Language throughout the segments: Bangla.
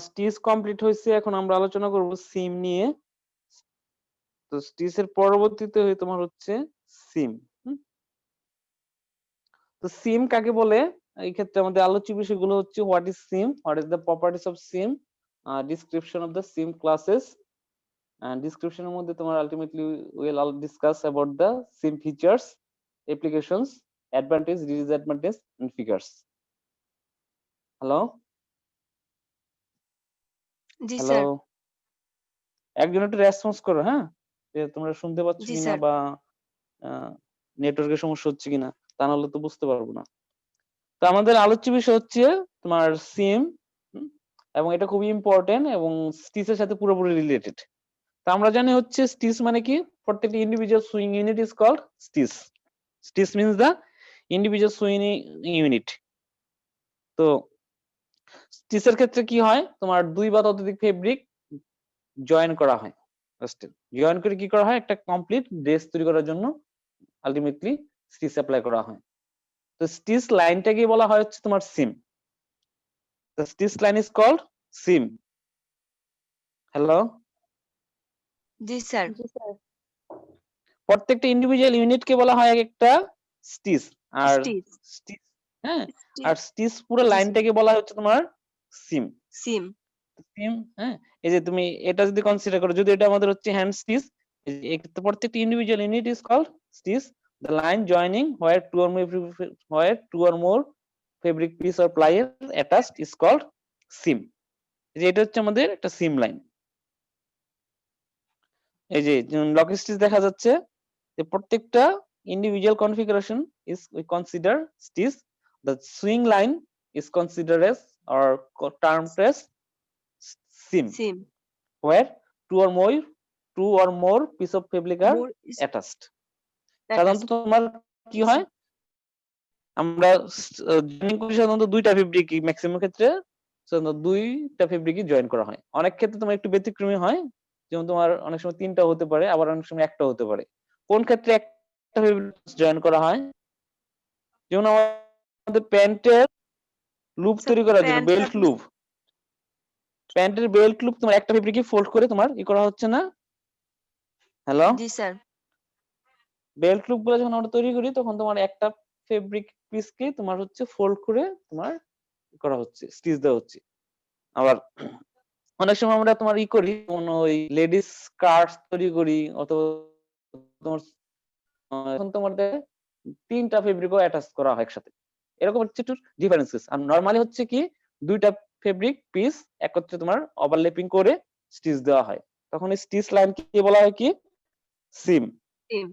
স্টিচ কমপ্লিট হয়েছে, এখন আমরা আলোচনা করব সিম নিয়ে। তো স্টিচের পরবর্তীতে তোমার হচ্ছে সিম। তো সিম কাকে বলে, এই ক্ষেত্রে আমাদের আলোচ্য বিষয়গুলো হচ্ছে what is SIM, what is the properties of SIM, description of the SIM classes, and description এর মধ্যে তোমার ultimately we'll discuss about the SIM features, applications, advantage, disadvantage and figures. Hello G hello, sir. একজন একটু রেসপন্স করো, হ্যাঁ, যে তোমরা শুনতে পাচ্ছ জি কিনা স্যার। বা নেটওয়ার্কের সমস্যা হচ্ছে কিনা, তা নাহলে তো বুঝতে পারবো না। তো আমাদের আলোচ্য বিষয় হচ্ছে তোমার সিম, এবং এটা খুবই ইম্পর্টেন্ট এবং স্টিচের সাথে পুরোপুরি রিলেটেড। তো আমরা জানি হচ্ছে স্টিচ মানে কি, প্রত্যেকটি individual sewing unit is called stitch. Stitch means the individual sewing unit. তো স্টিচের ক্ষেত্রে কি হয়, তোমার দুই বা ততোধিক ফেব্রিক জয়েন করা হয়। জয়েন করে কি করা হয়, একটা কমপ্লিট ড্রেস তৈরি করার জন্য আলটিমেটলি স্টিচ অ্যাপ্লাই করা হয়। তো স্টিচ লাইনটাকে বলা হয় হচ্ছে তোমার seam. The stitch line is called seam. Hello, জি স্যার। প্রত্যেকটা ইন্ডিভিজুয়াল ইউনিটকে বলা হয় একটা স্টিচ। আর স্টিচ। স্টিচ, হ্যাঁ, আর স্টিচ। স্টিচ পুরো জি স্যার। লাইনটাকে বলা হচ্ছে তোমার সিম। সিম। সিম, হ্যাঁ, এই যে তুমি এটা যদি কনসিডার করো, যদি এটা আমাদের হচ্ছে হ্যান্ড স্টিচ, এক্ষেত্রে প্রত্যেকটি individual unit is called stitch. The line joining where two or more fabric piece or ply attached is called seam. যে এটা হচ্ছে আমাদের একটা সিম লাইন। এই যে লক স্টিচ দেখা যাচ্ছে, যে প্রত্যেকটা individual configuration is we consider stitch. The swing line is considered as or termed as seam, SIM. where two or more piece of fabric are more attached. সাধারণত অ্যাটাচড। তোমার কি হয়, আমরা জয়েনিং করি সাধারণত দুইটা ফেব্রিকই, ম্যাক্সিমাম ক্ষেত্রে সাধারণত দুইটা ফেব্রিকই জয়েন করা হয়। অনেক ক্ষেত্রে তোমার একটু ব্যতিক্রমী হয়, যেমন তোমার অনেক সময় তিনটা হতে পারে, আবার অনেক সময় একটা হতে পারে। কোন ক্ষেত্রে একটা ফেব্রিক জয়েন করা হয়, যেমন আমাদের প্যান্টের লুপ স্যার তৈরি করার জন্য প্যান্টটা বেল্ট লুপ, প্যান্টের বেল্ট লুপ তোমার একটা ফেব্রিকে ফোল্ড করে তোমার করা হচ্ছে না। হ্যালো, জি স্যার। বেল্ট লুপ গুলো যখন আমরা তৈরি করি, তখন তোমার একটা ফেব্রিক পিসকে তোমার হচ্ছে ফোল্ড করে তোমার করা হচ্ছে, স্টিচ দেওয়া হচ্ছে। আবার অনেক সময় আমরা তোমার করি, যেমন ওই লেডিস স্কার্ট তৈরি করি, অথবা তোমার এখন তোমার তিনটা ফেব্রিকও অ্যাটাচ করা হয় একসাথে। এরকম হচ্ছে একটু ডিফারেন্সেস। আর নরমালি হচ্ছে কি, দুইটা ফেব্রিক পিস একত্রে তোমার ওভারল্যাপিং করে স্টিচ দেওয়া হয়, তখন স্টিচ লাইন কি বলা হয়, কি সিম। সিম।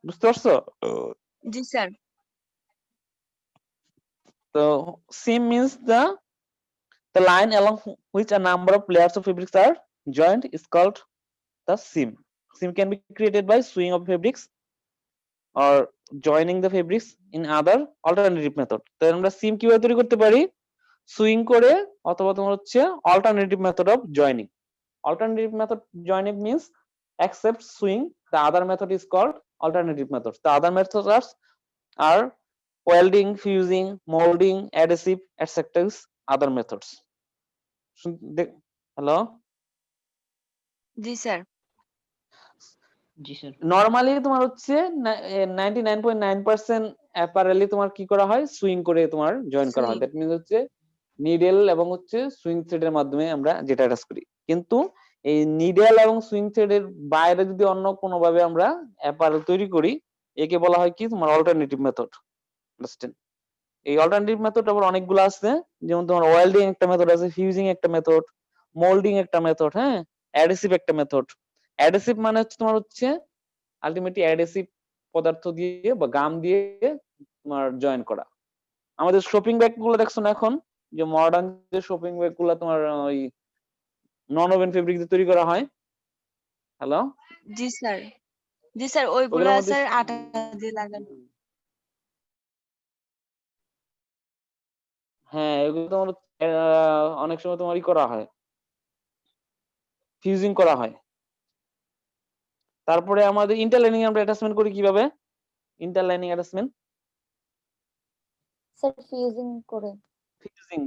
বুঝতে পারছো? জি স্যার। তো সিম means the line along which a number of layers of fabrics are joined is called the seam. Seam can be created by sewing of fabrics or joining the fabrics in other alternative method. তো আমরা সিম কিভাবে তৈরি করতে পারি, সুইং করে, অথবা তোমার হচ্ছে alternative method of joining. Alternative method joining means except sewing the other method is called alternative method. The other methods are welding, fusing, molding, adhesive, etc. is other methods. Hello, জি স্যার। জি স্যার। নরমালি তোমার হচ্ছে 99.9% অ্যাপারেলি তোমার কি করা হয়, সুইং করে তোমার জয়েন করা হয়। সুইং। দ্যাট মিন্স হচ্ছে নিডেল এবং হচ্ছে সুইং থ্রেডের মাধ্যমে আমরা যেটা অ্যাটাচ করি। কিন্তু এই নিডেল এবং সুইং থ্রেডের বাইরে যদি অন্য কোনো ভাবে আমরা অ্যাপারেল তৈরি করি, একে বলা হয় কি তোমার অল্টারনেটিভ মেথড। আন্ডারস্ট্যান্ড? এই অল্টারনেটিভ মেথড আবার অনেকগুলো আছে, যেমন তোমার ওয়েল্ডিং একটা মেথড আছে, ফিউজিং একটা মেথড, মোল্ডিং একটা মেথড, হ্যাঁ, অ্যাডহেসিভ একটা মেথড। অ্যাডহেসিভ মানে হচ্ছে তোমার হচ্ছে আলটিমেটলি অ্যাডহেসিভ পদার্থ দিয়ে বা গাম দিয়ে তোমার জয়েন করা। আমাদের শপিং ব্যাগ গুলো দেখছো না এখন, যে মডার্ন যে শপিং ব্যাগ গুলো তোমার ওই নন ওভেন ফেব্রিক দিয়ে তৈরি করা হয়। হ্যালো, জি স্যার। জি স্যার, ওইগুলা ওগুলোর মধ্যে স্যার আঠা দিয়ে লাগানো। হ্যাঁ, এগুলো তোমার অনেক সময় তোমার করা হয়, ফিউজিং করা হয়। তারপরে আমাদের ইন্টারলাইনিং আমরা অ্যাটাচমেন্ট করি কিভাবে, ইন্টারলাইনিং অ্যাটাচমেন্ট স্যার ফিউজিং করে।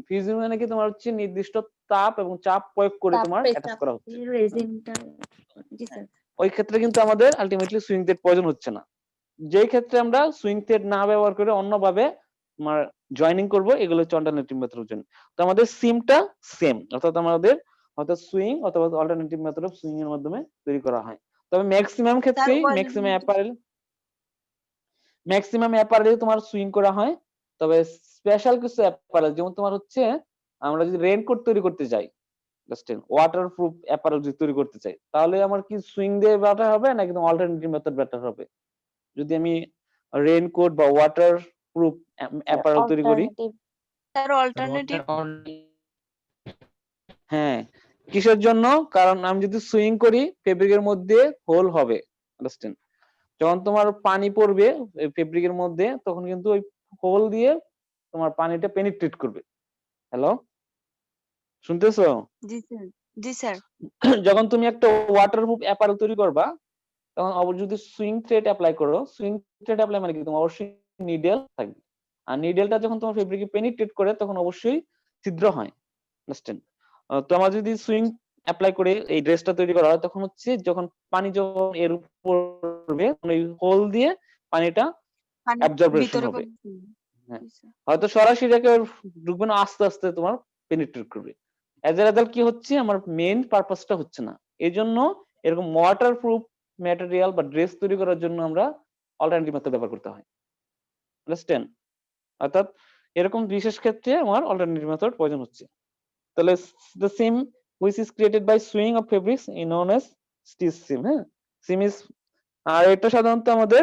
ফিউজিং মানে কি তোমার হচ্ছে নির্দিষ্ট তাপ এবং চাপ প্রয়োগ করে তোমার অ্যাটাচ করা হচ্ছে। রেজিনটা জি স্যার ওই ক্ষেত্রে কিন্তু আমাদের আলটিমেটলি সুইং থ্রেড প্রয়োজন হচ্ছে না। যেই ক্ষেত্রে আমরা সুইং থ্রেড না ব্যবহার করে অন্যভাবে তোমার জয়েনিং করব, এগুলো হচ্ছে অল্টারনেটিভ মেথডের জন্য। তো আমাদের সিমটা সেম, অর্থাৎ আমাদের হয়তো সুইং অথবা অল্টারনেটিভ মেথড অফ সুইং এর মাধ্যমে তৈরি করা হয়। তবে ম্যাক্সিমাম ক্ষেত্রেই ম্যাক্সিমাম অ্যাপারেল তোমার সুইং করা হয়। তবে স্পেশাল কিছু অ্যাপারেল, যেমন তোমার হচ্ছে আমরা যদি রেইনকোট তৈরি করতে যাই, ওয়াটারপ্রুফ অ্যাপারেল যদি তৈরি করতে চাই, তাহলে আমার কি সুইং দিয়ে বেটার হবে নাকি অল্টারনেটিভ মেথড বেটার হবে? যদি আমি রেইনকোট বা ওয়াটার প্রুফ অ্যাপারেল তৈরি করি, স্যার অল্টারনেটিভ। হ্যাঁ, কিসের জন্য? কারণ আমি যদি সুইং করি ফেব্রিকের মধ্যে হোল হবে, আন্ডারস্ট্যান্ড? যখন তোমার পানি পড়বে ফেব্রিকের মধ্যে, তখন কিন্তু ওই হোল দিয়ে তোমার পানিটা পেনিট্রেট করবে। হ্যালো, শুনতেছো? জি স্যার, জি স্যার। যখন তুমি একটা ওয়াটারপ্রুফ অ্যাপারেল তৈরি করবা, তখন অবশ্যই যদি সুইং থ্রেড অ্যাপ্লাই করো, সুইং থ্রেড অ্যাপ্লাই মানে কি তোমার অবশ্যই নিডেল থাকবে। আর নিডেলটা যখন তোমার ফেব্রিকে পেনিট্রেট করে তখন অবশ্যই ছিদ্র হয়, আন্ডারস্ট্যান্ড? তো আমার যদি সুইং অ্যাপ্লাই করে এই ড্রেসটা তৈরি করা হয়, তখন হচ্ছে যখন পানি যখন এর উপর পড়বে, ওই হোল দিয়ে পানিটা অ্যাবজর্বেশন ভিতরে হবে। করছি। হ্যাঁ, জি স্যার। হয়তো সরাসরি একেবারে ঢুকবে না, আস্তে আস্তে তোমার পেনিট্রেট করবে। এজ এ রেজাল্ট কি হচ্ছে, আমার মেইন পারপাসটা হচ্ছে না। এই জন্য এরকম ওয়াটারপ্রুফ ম্যাটেরিয়াল বা ড্রেস তৈরি করার জন্য আমরা অল্টারনেটিভ মেথড ব্যবহার করতে হয়, আন্ডারস্ট্যান্ড? অর্থাৎ এরকম বিশেষ ক্ষেত্রে আমার অল্টারনেটিভ মেথড প্রয়োজন হচ্ছে। তাহলে the seam which is created by sewing of fabrics is known as stitch seam। হ্যাঁ, seam is, আর এটা সাধারণত আমাদের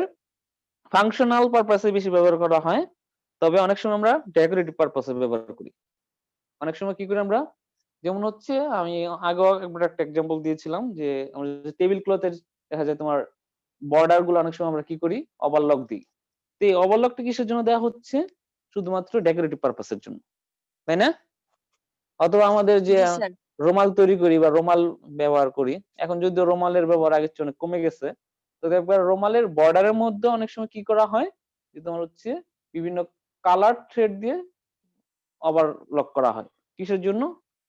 ফাংশনাল পারপাসে বেশি ব্যবহার করা হয়। তবে অনেক সময় আমরা ডেকোরেটিভ পারপাসে ব্যবহার করি। অনেক সময় কি করি আমরা, যেমন হচ্ছে আমি আগেও একবার একটা এক্সাম্পল দিয়েছিলাম যে আমরা টেবিল ক্লথের দেখা যায় তোমার বর্ডার গুলো অনেক সময় আমরা কি করি, ওভারলক দিই। তো এই ওভারলকটা কিসের জন্য দেওয়া হচ্ছে? শুধুমাত্র ডেকোরেটিভ পারপাসের জন্য, তাই না? অথবা আমাদের যে জি স্যার। রুমাল তৈরি করি বা রুমাল ব্যবহার করি, এখন যদিও রুমালের ব্যবহার আগের চেয়ে অনেক কমে গেছে, তো দেখবে রুমালের বর্ডারের মধ্যে অনেক সময় কি করা হয়, যে তোমার হচ্ছে বিভিন্ন কালার থ্রেড দিয়ে ওভারলক করা হয়। কিসের জন্য?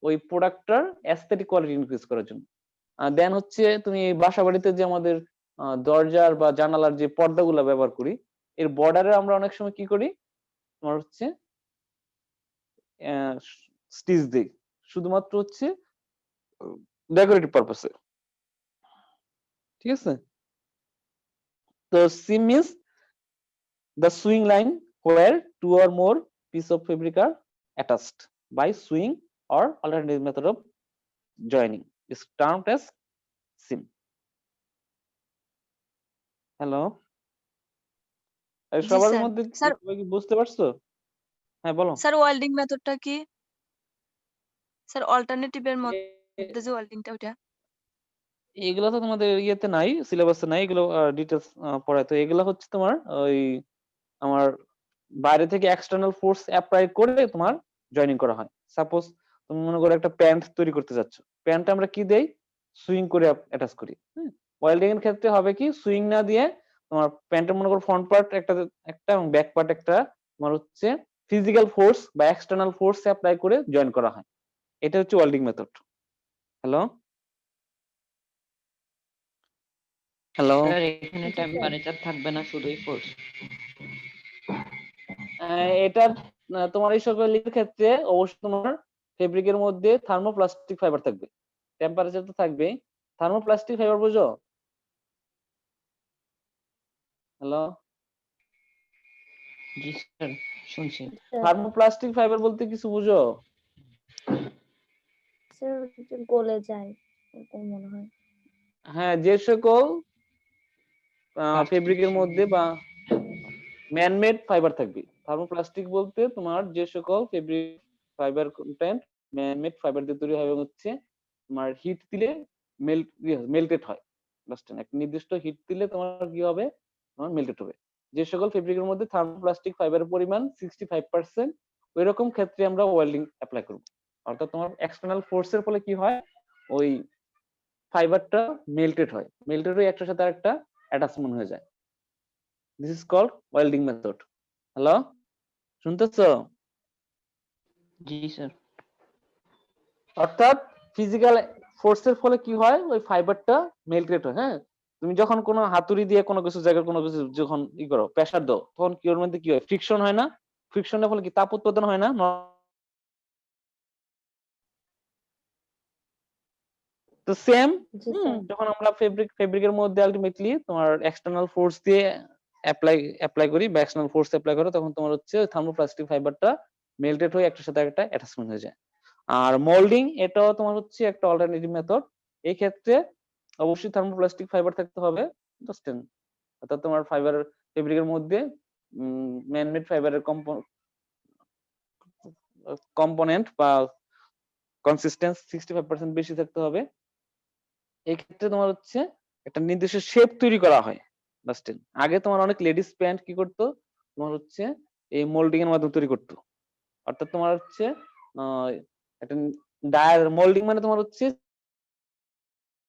ওই প্রোডাক্টটার অ্যাস্থেটিক কোয়ালিটি ইনক্রিজ করার জন্য। দেন হচ্ছে তুমি বাসা বাড়িতে যে আমাদের দরজার বা জানালার যে পর্দাগুলো ব্যবহার করি, এর বর্ডারে আমরা অনেক সময় কি করি, তোমার হচ্ছে স্টিচ দিই, শুধুমাত্র হচ্ছে ডেকোরেটিভ পারপাসে। ঠিক আছে? তো সিম means the sewing line where two or more piece of fabric are attached by sewing or alternative method of joining is termed as seam. Hello, জি সবার স্যার। মধ্যে স্যার, সবাই কি বুঝতে পারছো? হ্যাঁ বলো। স্যার ওয়েল্ডিং মেথডটা কি? স্যার অল্টারনেটিভ এর এ- মধ্যে যে ওয়েল্ডিংটা ওটা। এগুলো তো তোমাদের ইয়েতে নাই, সিলেবাসে নাই, এগুলো ডিটেলস পড়ায়। তো এগুলো হচ্ছে তোমার ওই আমার বাইরে থেকে এক্সটার্নাল ফোর্স অ্যাপ্লাই করে তোমার জয়েনিং করা হয়। সাপোজ তুমি মনে করো একটা প্যান্ট তৈরি করতে যাচ্ছ, প্যান্টটা আমরা কি দেই, সুইং করে অ্যাটাচ করি। হ্যাঁ, ওয়েল্ডিং এর ক্ষেত্রে হবে কি, সুইং না দিয়ে তোমার প্যান্টের মনে করো ফ্রন্ট পার্ট একটা একটা এবং ব্যাক পার্ট একটা, তোমার হচ্ছে ফিজিক্যাল ফোর্স বা এক্সটার্নাল ফোর্স অ্যাপ্লাই করে জয়েন করা হয়। এটা হচ্ছে welding method. Hello hello, sir এখানে টেম্পারেচার থাকবে না, শুধুই ফোর্স। এটা তোমার এই সকল ক্ষেত্রে অবশ্যই তোমার ফেব্রিকের মধ্যে থার্মোপ্লাস্টিক ফাইবার থাকবে, টেম্পারেচার তো থাকবেই। থার্মোপ্লাস্টিক ফাইবার বুঝো? হ্যালো, জি স্যার, শুনছি। থার্মোপ্লাস্টিক ফাইবার বলতে কিছু বুঝো? স্যার গলে যায় এরকম মনে হয় হ্যাঁ, যে সকল Plastic ফেব্রিকের sheet। মধ্যে বা ম্যানমেড ফাইবার থাকবে। থার্মোপ্লাস্টিক বলতে তোমার যে সকল fabric fibre content man-made fibre দিয়ে তৈরি হয় এবং হচ্ছে তোমার হিট দিলে মেল্টেড হয়। বুঝছেন? একটা নির্দিষ্ট হিট দিলে তোমার কি হবে, তোমার মেল্টেড হবে। যে সকল ফেব্রিকের মধ্যে থার্মোপ্লাস্টিক ফাইবারের পরিমাণ 65%, ওই রকম ক্ষেত্রে আমরা ওয়েল্ডিং অ্যাপ্লাই করব। অর্থাৎ তোমার এক্সটার্নাল ফোর্সের ফলে কি হয়, ওই ফাইবারটা মেল্টেড হয়, মেল্টেড হয়ে একটার সাথে আরেকটা অ্যাটাচমেন্ট হয়ে যায়। This is called welding method. Hello, শুনতেছো? জি স্যার। অর্থাৎ ফিজিক্যাল ফোর্সের ফলে কি হয়, ওই ফাইবারটা মেল্টেড হয়। হ্যাঁ, তুমি যখন কোনো হাতুড়ি দিয়ে কোনো কিছু জায়গায় কোনো কিছু যখন করো, প্রেসার দাও, তখন কি ওর মধ্যে কি হয়, ফ্রিকশন হয় না? ফ্রিকশনের ফলে কি তাপ উৎপাদন হয় না? তো সেম জি স্যার। যখন আমরা ফেব্রিকের মধ্যে আলটিমেটলি তোমার এক্সটার্নাল ফোর্স দিয়ে অ্যাপ্লাই করি বা এক্সটার্নাল ফোর্স অ্যাপ্লাই করো, তখন তোমার হচ্ছে থার্মোপ্লাস্টিক ফাইবারটা মেল্টেড হয়ে একটার সাথে একটা অ্যাটাচমেন্ট হয়ে যায়। আর মোল্ডিং এটাও তোমার হচ্ছে একটা অল্টারনেটিভ মেথড। এই ক্ষেত্রে অবশ্যই থার্মোপ্লাস্টিক ফাইবার থাকতে হবে, বুঝছেন? অর্থাৎ তোমার ফেব্রিকের মধ্যে ম্যানমেড ফাইবারের কম্পোনেন্ট বা কনসিস্টেন্স 65% বেশি থাকতে হবে। এই ক্ষেত্রে তোমার হচ্ছে একটা নির্দিষ্ট শেপ তৈরি করা হয়। বুঝছেন? আগে তোমার অনেক লেডিস প্যান্ট কি করতো, তোমার হচ্ছে এই মোল্ডিং এর মাধ্যমে তৈরি করতো। অর্থাৎ তোমার হচ্ছে একটা মোল্ডিং মানে তোমার হচ্ছে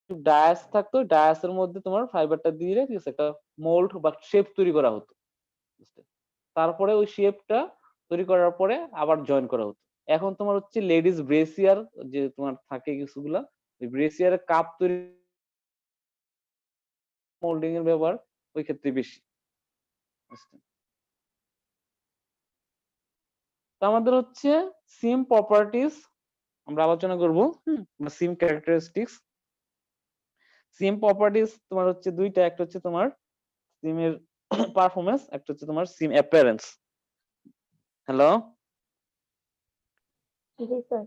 ডায়াস থাকতো, ডায়াসের মধ্যে তোমার ফাইবারটা দিয়ে ঠিক আছে একটা মোল্ড বা শেপ তৈরি করা হতো। তারপরে ওই শেপটা তৈরি করার পরে আবার জয়েন করা হতো। এখন তোমার হচ্ছে লেডিস ব্রেসিয়ার যে তোমার থাকে কিছুগুলা, ওই ব্রেসিয়ারের কাপ তৈরি মোল্ডিং এর ব্যবহার ওই ক্ষেত্রে বেশি। তো আমাদের হচ্ছে সিম প্রপার্টিজ আমরা আলোচনা করব, বা সিম ক্যারেক্টারিস্টিক্স। সিম প্রপার্টিজ তোমার হচ্ছে দুইটা, একটা হচ্ছে তোমার সিমের পারফরম্যান্স, একটা হচ্ছে তোমার সিম অ্যাপিয়ারেন্স। হ্যালো, জি স্যার।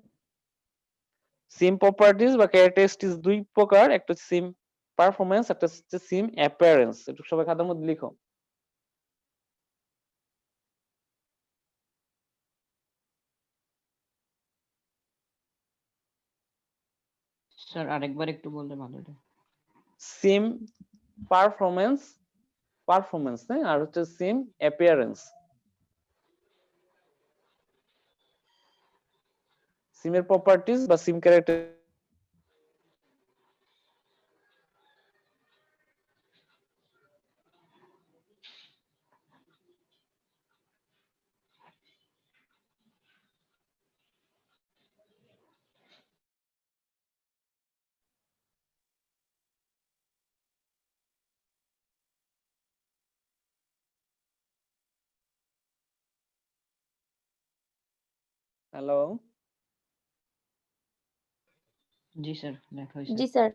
সিম প্রপার্টিজ বা ক্যারেক্টারিস্টিক্স দুই প্রকার, একটা হচ্ছে সিম পারফরম্যান্স, একটা হচ্ছে সিম অ্যাপিয়ারেন্স। একটু সবাই খাতার মধ্যে লিখো। স্যার আরেকবার একটু বললে ভালো হতো। সিম পারফরম্যান্স হ্যাঁ, আর হচ্ছে সিম অ্যাপিয়ারেন্স। সিমের প্রপার্টিজ বা সিম ক্যারেক্টার হ্যালো, জি স্যার, লেখা হয়েছে। জি স্যার।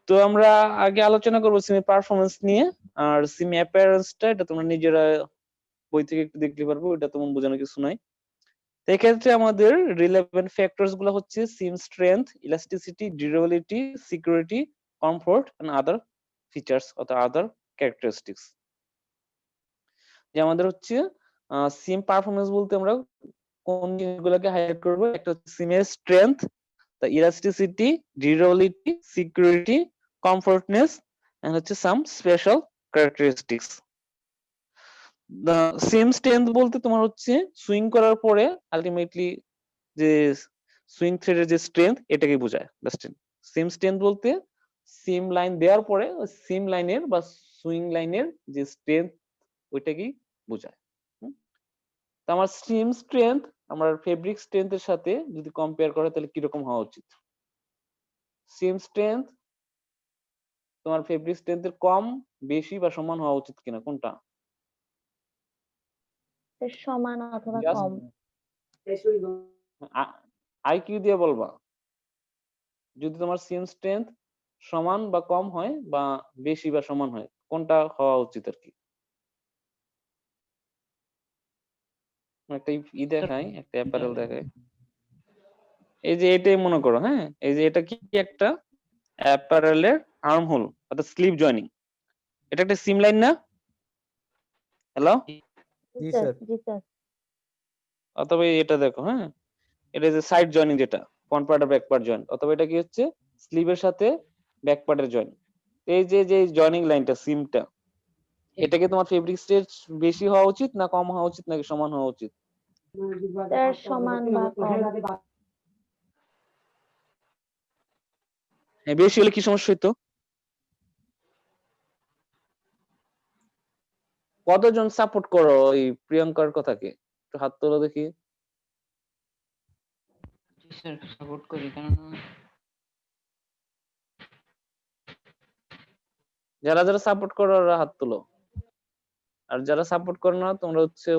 তো আমরা আগে আলোচনা করবো সিমের পারফরম্যান্স নিয়ে। আর সিম অ্যাপিয়ারেন্সটা এটা তোমরা নিজেরা বই থেকে একটু দেখতে পারবো, এটা তেমন বোঝানোর কিছু নাই। তো এক্ষেত্রে আমাদের রিলেভেন্ট ফ্যাক্টরস গুলো হচ্ছে seam strength, elasticity, durability, security, comfort and other features অথবা আদার ক্যারেক্টারিস্টিক্স। যে আমাদের হচ্ছে সিম পারফরম্যান্স বলতে আমরা কোন জিনিসগুলোকে হাইলাইট করবো, একটা হচ্ছে সিমের strength, the elasticity, durability, security, comfortness, and হচ্ছে some special characteristics. The same strength বলতে তোমার হচ্ছে সুইং করার পরে আলটিমেটলি যে সুইং থ্রেডের যে স্ট্রেংথ এটাকে বোঝায়। সেম স্ট্রেংথ বলতে সিম লাইন দেওয়ার পরে সিম লাইনের বা সুইং লাইনের যে স্ট্রেংথ ওইটাকেই বোঝায়। তো আমার সিম স্ট্রেংথ আমার ফেব্রিক স্ট্রেংথের সাথে যদি কম্পেয়ার করে তাহলে কিরকম হওয়া উচিত? সিম স্ট্রেংথ তোমার ফেব্রিক স্ট্রেংথের কম, বেশি বা সমান হওয়া উচিত কিনা, কোনটা? এর সমান অথবা Just কম। আইকিউ দিয়ে বলবা। যদি তোমার সিম স্ট্রেংথ সমান বা কম হয় বা বেশি বা সমান হয়, কোনটা হওয়া উচিত আর কি? একটা দেখাই, একটা অ্যাপারেল দেখাই। এই যে এটাই মনে করো, হ্যাঁ, এই যে এটা কি একটা অ্যাপারেলের আর্ম হোল অর্থাৎ স্লিপ জয়েনিং। এটা একটা সিম লাইন না? হ্যালো, জি স্যার। জি স্যার। অথবা এটা দেখো, হ্যাঁ, এটা যে সাইড জয়েনিং, যেটা ফ্রন্ট পার্ট আর ব্যাক পার্ট জয়েন্ট, অথবা এটা কি হচ্ছে স্লিভের সাথে ব্যাক পার্টের জয়েন্ট। এই যে যে জয়েনিং লাইনটা সিমটা, এটাকে তোমার ফেব্রিক স্ট্রেচ বেশি হওয়া উচিত না কম হওয়া উচিত নাকি সমান হওয়া উচিত? তার সমান বা কম। হ্যাঁ, বেশি হলে কি সমস্যা হইতো? কতজন সাপোর্ট করো ওই প্রিয়াঙ্কার কথাকে? একটু হাত তোলো দেখি। জি স্যার, সাপোর্ট করি, কেননা যারা যারা সাপোর্ট করো ওরা হাত তোলো, আর যারা সাপোর্ট করো না তোমরা হচ্ছে